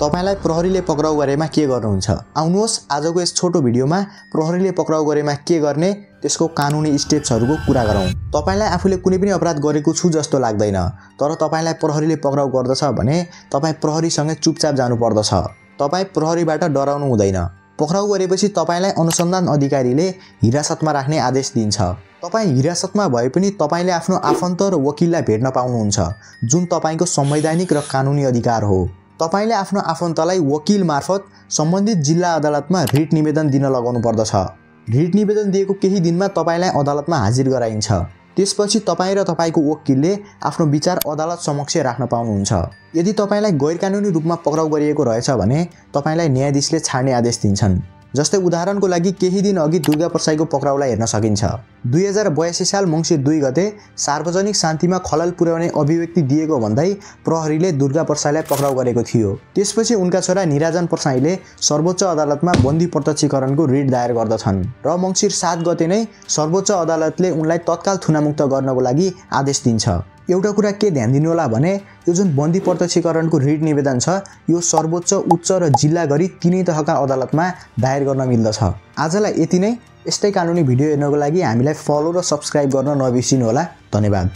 तपाईलाई प्रहरीले पक्राउ गरेमा के गर्नुहुन्छ? आउनुहोस् आजको यस छोटो भिडियोमा प्रहरीले पक्राउ गरेमा के गर्ने त्यसको कानुनी स्टेप्सहरुको कुरा गरौँ। तपाईलाई आफूले कुनै पनि अपराध गरेको छु जस्तो लाग्दैन, तर तपाईलाई प्रहरीले पक्राउ गर्दछ भने तपाई प्रहरीसँग चुपचाप जानु पर्दछ। तपाई प्रहरीबाट डराउनु हुँदैन। पक्राउ गरेपछि तपाईलाई अनुसन्धान अधिकारीले हिरासतमा राख्ने आदेश दिन्छ। तपाई हिरासतमा भए पनि तपाईले आफ्नो आफन्त र वकिललाई भेट्न पाउनुहुन्छ, जुन तपाईको संवैधानिक र कानुनी अधिकार हो। तपाईले आफ्नो आफन्तलाई वकिल मार्फत सम्बन्धित जिल्ला अदालतमा रिट निवेदन दिन लगाउनु पर्दछ। रिट निवेदन दिएको केही दिनमा तपाईलाई अदालतमा हाजिर गराइन्छ। त्यसपछि तपाई र तपाईको वकिलले आफ्नो विचार अदालत समक्ष राख्न पाउनुहुन्छ। यदि तपाईलाई गैरकानुनी रूपमा पक्राउ गरिएको रहेछ भने तपाईलाई न्यायाधीशले छाड्ने आदेश दिन्छन्। जस्तै उदाहरणको लागि केही दिन अघि दुर्गा प्रसाईको पक्राउलाई हेर्न सकिन्छ। 2082 साल मंसिर 2 गते सार्वजनिक शान्तिमा खलल पुर्याउने अभिव्यक्ति दिएको भन्दै प्रहरीले दुर्गा प्रसाईलाई पक्राउ गरेको थियो। त्यसपछि उनका छोरा निराजन प्रसाईले सर्वोच्च अदालतमा बन्दी प्रत्यक्षीकरणको रिट दायर गर्दछन् र मंसिर 7 गते नै सर्वोच्च अदालतले उनलाई तत्काल थुनामुक्त गर्नको लागि आदेश दिन्छ। एउटा कुरा के ध्यान दिनु होला भने यो जुन बन्दी प्रत्यक्षीकरणको रिट निवेदन छ यो सर्वोच्च, उच्च र जिल्ला गरी तीनै तहका अदालतमा दायर गर्न मिल्दछ। आजलाई यति नै। यस्तै कानुनी भिडियो हेर्नको लागि हामीलाई फलो र सब्स्क्राइब गर्न नबिर्सिनु होला। धन्यवाद।